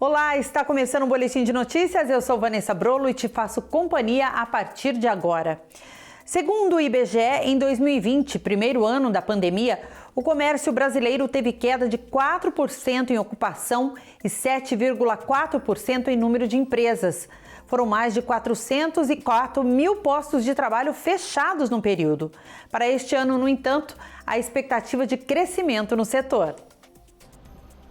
Olá, está começando um boletim de notícias. Eu sou Vanessa Brolo e te faço companhia a partir de agora. Segundo o IBGE, em 2020, primeiro ano da pandemia, o comércio brasileiro teve queda de 4% em ocupação e 7,4% em número de empresas. Foram mais de 404 mil postos de trabalho fechados no período. Para este ano, no entanto, há expectativa de crescimento no setor.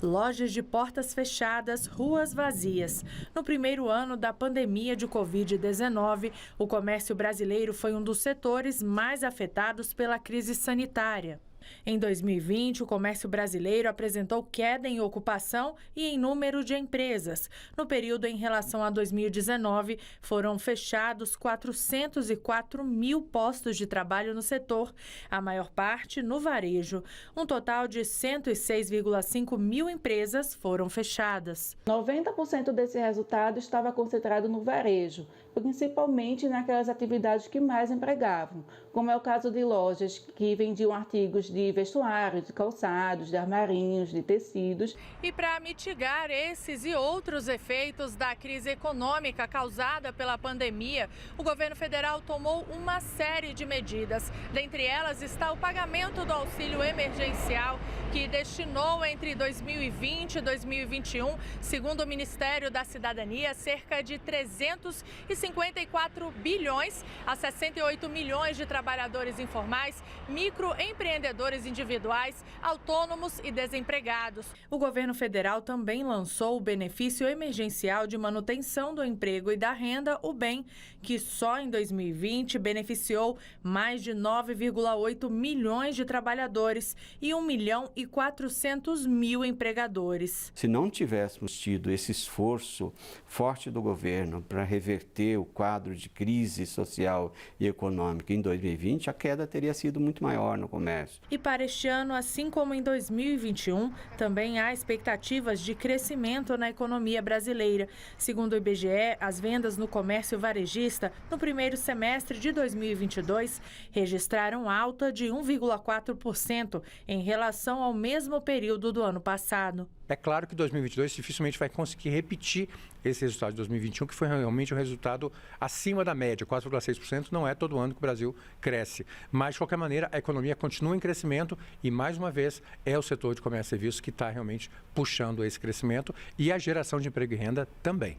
Lojas de portas fechadas, ruas vazias. No primeiro ano da pandemia de Covid-19, o comércio brasileiro foi um dos setores mais afetados pela crise sanitária. Em 2020, o comércio brasileiro apresentou queda em ocupação e em número de empresas. No período em relação a 2019, foram fechados 404 mil postos de trabalho no setor, a maior parte no varejo. Um total de 106,5 mil empresas foram fechadas. 90% desse resultado estava concentrado no varejo, principalmente naquelas atividades que mais empregavam, como é o caso de lojas que vendiam artigos de vestuário, de calçados, de armarinhos, de tecidos. E para mitigar esses e outros efeitos da crise econômica causada pela pandemia, o governo federal tomou uma série de medidas. Dentre elas está o pagamento do auxílio emergencial, que destinou entre 2020 e 2021, segundo o Ministério da Cidadania, cerca de 354 bilhões a 68 milhões de trabalhadores informais, microempreendedores individuais, autônomos e desempregados. O governo federal também lançou o benefício emergencial de manutenção do emprego e da renda, o BEM, que só em 2020 beneficiou mais de 9,8 milhões de trabalhadores e 1.400.000 empregadores. Se não tivéssemos tido esse esforço forte do governo para reverter o quadro de crise social e econômica em 2020, a queda teria sido muito maior no comércio. E para este ano, assim como em 2021, também há expectativas de crescimento na economia brasileira. Segundo o IBGE, as vendas no comércio varejista no primeiro semestre de 2022 registraram alta de 1,4% em relação ao mesmo período do ano passado. É claro que 2022 dificilmente vai conseguir repetir esse resultado de 2021, que foi realmente um resultado acima da média. 4,6% não é todo ano que o Brasil cresce. Mas, de qualquer maneira, a economia continua em crescimento e, mais uma vez, é o setor de comércio e serviços que está realmente puxando esse crescimento e a geração de emprego e renda também.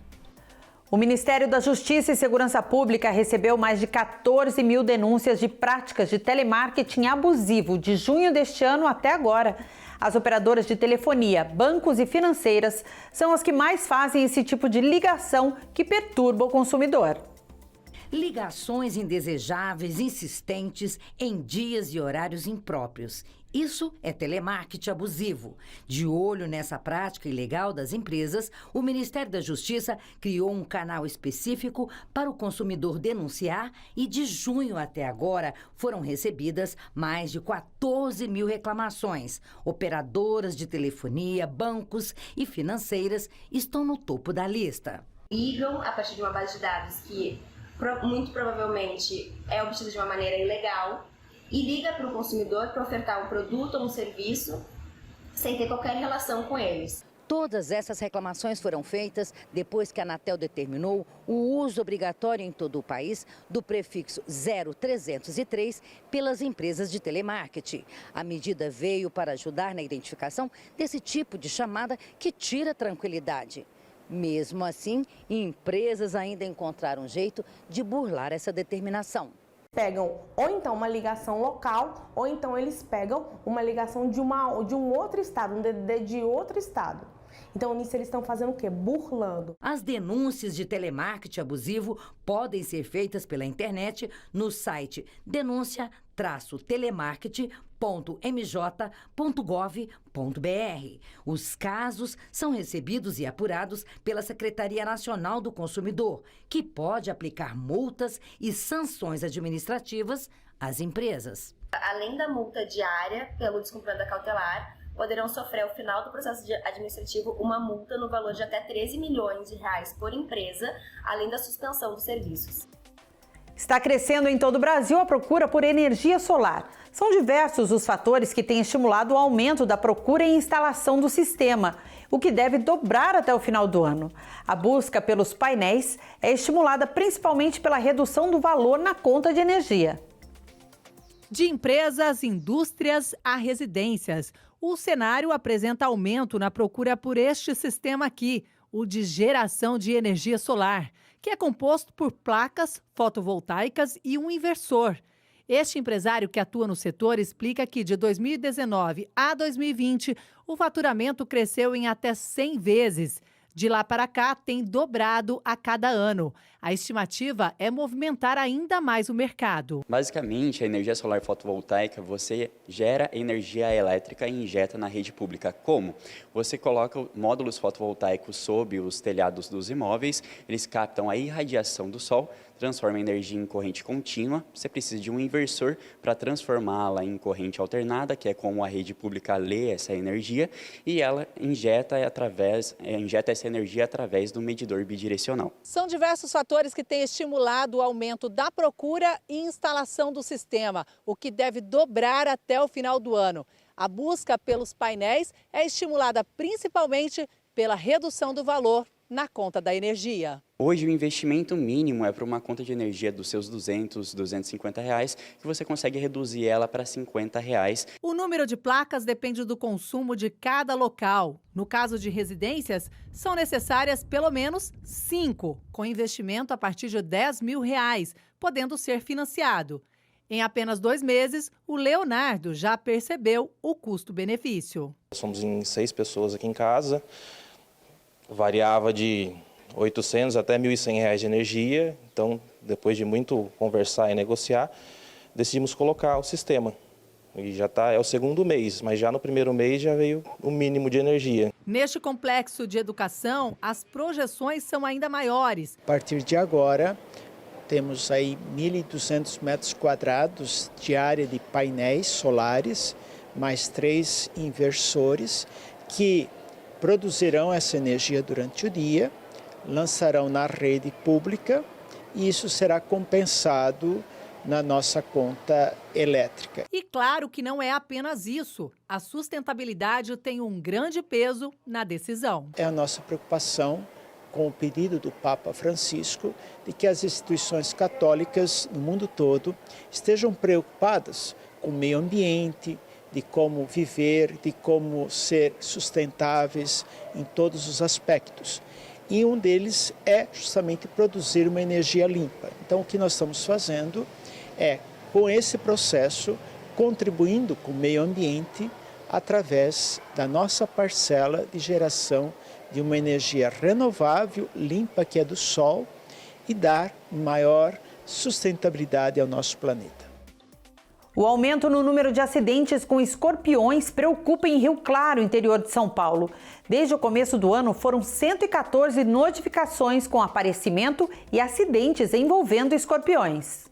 O Ministério da Justiça e Segurança Pública recebeu mais de 14 mil denúncias de práticas de telemarketing abusivo de junho deste ano até agora. As operadoras de telefonia, bancos e financeiras são as que mais fazem esse tipo de ligação que perturba o consumidor. Ligações indesejáveis, insistentes, em dias e horários impróprios. Isso é telemarketing abusivo. De olho nessa prática ilegal das empresas, o Ministério da Justiça criou um canal específico para o consumidor denunciar e de junho até agora foram recebidas mais de 14 mil reclamações. Operadoras de telefonia, bancos e financeiras estão no topo da lista. Ligam a partir de uma base de dados que muito provavelmente é obtida de uma maneira ilegal e liga para o consumidor para ofertar um produto ou um serviço sem ter qualquer relação com eles. Todas essas reclamações foram feitas depois que a Anatel determinou o uso obrigatório em todo o país do prefixo 0303 pelas empresas de telemarketing. A medida veio para ajudar na identificação desse tipo de chamada que tira tranquilidade. Mesmo assim, empresas ainda encontraram um jeito de burlar essa determinação. Pegam ou então uma ligação local, ou então eles pegam uma ligação de um outro estado, um DDD de outro estado. Então, nisso eles estão fazendo o quê? Burlando. As denúncias de telemarketing abusivo podem ser feitas pela internet no site denuncia-telemarketing.mj.gov.br. Os casos são recebidos e apurados pela Secretaria Nacional do Consumidor, que pode aplicar multas e sanções administrativas às empresas. Além da multa diária pelo descumprimento da cautelar, poderão sofrer ao final do processo administrativo uma multa no valor de até 13 milhões de reais por empresa, além da suspensão dos serviços. Está crescendo em todo o Brasil a procura por energia solar. São diversos os fatores que têm estimulado o aumento da procura e instalação do sistema, o que deve dobrar até o final do ano. A busca pelos painéis é estimulada principalmente pela redução do valor na conta de energia. De empresas, indústrias a residências, o cenário apresenta aumento na procura por este sistema aqui, o de geração de energia solar, que é composto por placas fotovoltaicas e um inversor. Este empresário que atua no setor explica que de 2019 a 2020, o faturamento cresceu em até 100 vezes. De lá para cá, tem dobrado a cada ano. A estimativa é movimentar ainda mais o mercado. Basicamente, a energia solar fotovoltaica, você gera energia elétrica e injeta na rede pública. Como? Você coloca módulos fotovoltaicos sob os telhados dos imóveis, eles captam a irradiação do sol, transforma a energia em corrente contínua. Você precisa de um inversor para transformá-la em corrente alternada, que é como a rede pública lê essa energia, e ela injeta essa energia através do medidor bidirecional. São diversos fatores que têm estimulado o aumento da procura e instalação do sistema, o que deve dobrar até o final do ano. A busca pelos painéis é estimulada principalmente pela redução do valor na conta da energia. Hoje o investimento mínimo é para uma conta de energia dos seus R$200, R$250, que você consegue reduzir ela para R$50. O número de placas depende do consumo de cada local. No caso de residências, são necessárias pelo menos 5, com investimento a partir de R$10 mil, podendo ser financiado. Em apenas 2 meses, o Leonardo já percebeu o custo-benefício. Somos em 6 pessoas aqui em casa, variava de R$800 até R$1.100 de energia. Então, depois de muito conversar e negociar, decidimos colocar o sistema. E já é o segundo mês, mas já no primeiro mês já veio o mínimo de energia. Neste complexo de educação, as projeções são ainda maiores. A partir de agora, temos aí 1.200 metros quadrados de área de painéis solares, mais 3 inversores que produzirão essa energia durante o dia, lançarão na rede pública e isso será compensado na nossa conta elétrica. E claro que não é apenas isso. A sustentabilidade tem um grande peso na decisão. É a nossa preocupação com o pedido do Papa Francisco de que as instituições católicas no mundo todo estejam preocupadas com o meio ambiente, de como viver, de como ser sustentáveis em todos os aspectos. E um deles é justamente produzir uma energia limpa. Então, o que nós estamos fazendo é, com esse processo, contribuindo com o meio ambiente através da nossa parcela de geração de uma energia renovável, limpa, que é do sol, e dar maior sustentabilidade ao nosso planeta. O aumento no número de acidentes com escorpiões preocupa em Rio Claro, interior de São Paulo. Desde o começo do ano, foram 114 notificações com aparecimento e acidentes envolvendo escorpiões.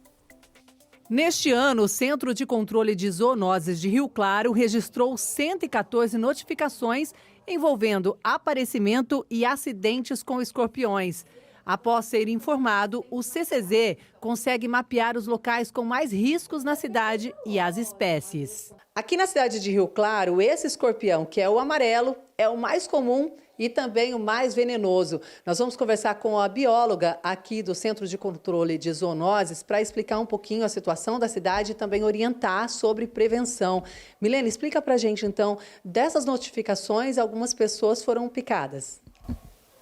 Neste ano, o Centro de Controle de Zoonoses de Rio Claro registrou 114 notificações envolvendo aparecimento e acidentes com escorpiões. Após ser informado, o CCZ consegue mapear os locais com mais riscos na cidade e as espécies. Aqui na cidade de Rio Claro, esse escorpião, que é o amarelo, é o mais comum e também o mais venenoso. Nós vamos conversar com a bióloga aqui do Centro de Controle de Zoonoses para explicar um pouquinho a situação da cidade e também orientar sobre prevenção. Milene, explica para a gente, então, dessas notificações, algumas pessoas foram picadas.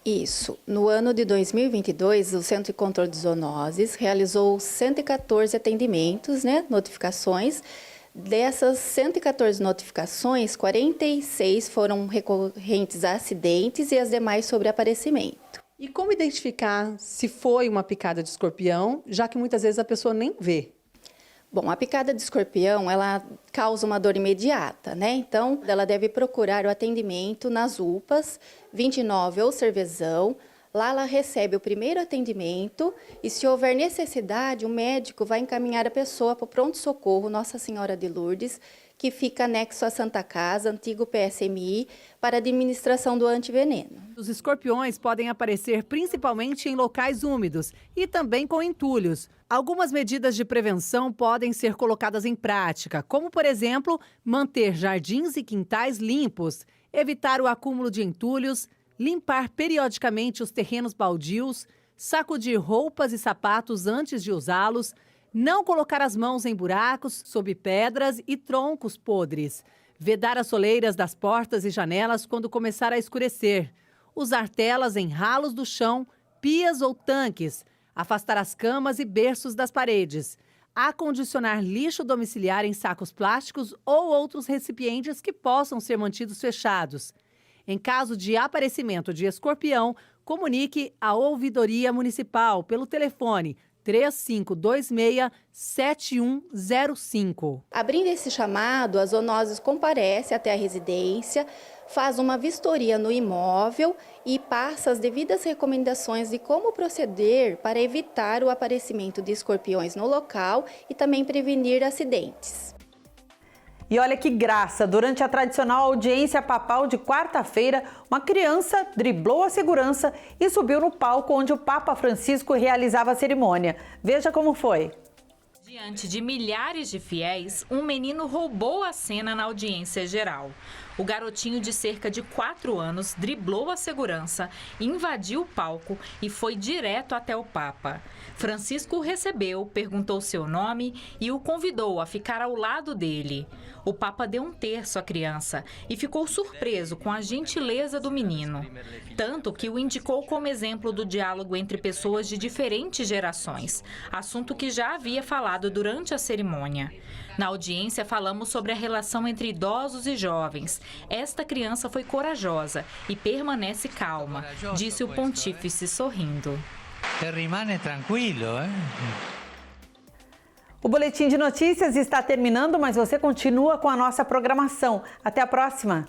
Isso. No ano de 2022, o Centro de Controle de Zoonoses realizou 114 atendimentos, notificações. Dessas 114 notificações, 46 foram recorrentes a acidentes e as demais sobre aparecimento. E como identificar se foi uma picada de escorpião, já que muitas vezes a pessoa nem vê? Bom, a picada de escorpião, ela causa uma dor imediata, Então, ela deve procurar o atendimento nas UPAs 29 ou Cervezão. Lá ela recebe o primeiro atendimento e, se houver necessidade, o médico vai encaminhar a pessoa para o pronto-socorro Nossa Senhora de Lourdes, que fica anexo à Santa Casa, antigo PSMI, para administração do antiveneno. Os escorpiões podem aparecer principalmente em locais úmidos e também com entulhos. Algumas medidas de prevenção podem ser colocadas em prática, como, por exemplo, manter jardins e quintais limpos, evitar o acúmulo de entulhos, limpar periodicamente os terrenos baldios, sacudir roupas e sapatos antes de usá-los, não colocar as mãos em buracos, sob pedras e troncos podres, vedar as soleiras das portas e janelas quando começar a escurecer, usar telas em ralos do chão, pias ou tanques, afastar as camas e berços das paredes, acondicionar lixo domiciliar em sacos plásticos ou outros recipientes que possam ser mantidos fechados. Em caso de aparecimento de escorpião, comunique à Ouvidoria Municipal pelo telefone 3526-7105. Abrindo esse chamado, a zoonoses comparece até a residência, faz uma vistoria no imóvel e passa as devidas recomendações de como proceder para evitar o aparecimento de escorpiões no local e também prevenir acidentes. E olha que graça, durante a tradicional audiência papal de quarta-feira, uma criança driblou a segurança e subiu no palco onde o Papa Francisco realizava a cerimônia. Veja como foi. Diante de milhares de fiéis, um menino roubou a cena na audiência geral. O garotinho de cerca de 4 anos driblou a segurança, invadiu o palco e foi direto até o Papa. Francisco o recebeu, perguntou seu nome e o convidou a ficar ao lado dele. O Papa deu um terço à criança e ficou surpreso com a gentileza do menino. Tanto que o indicou como exemplo do diálogo entre pessoas de diferentes gerações, assunto que já havia falado durante a cerimônia. Na audiência, falamos sobre a relação entre idosos e jovens. Esta criança foi corajosa e permanece calma, disse o pontífice sorrindo. Rimane tranquilo, O Boletim de Notícias está terminando, mas você continua com a nossa programação. Até a próxima!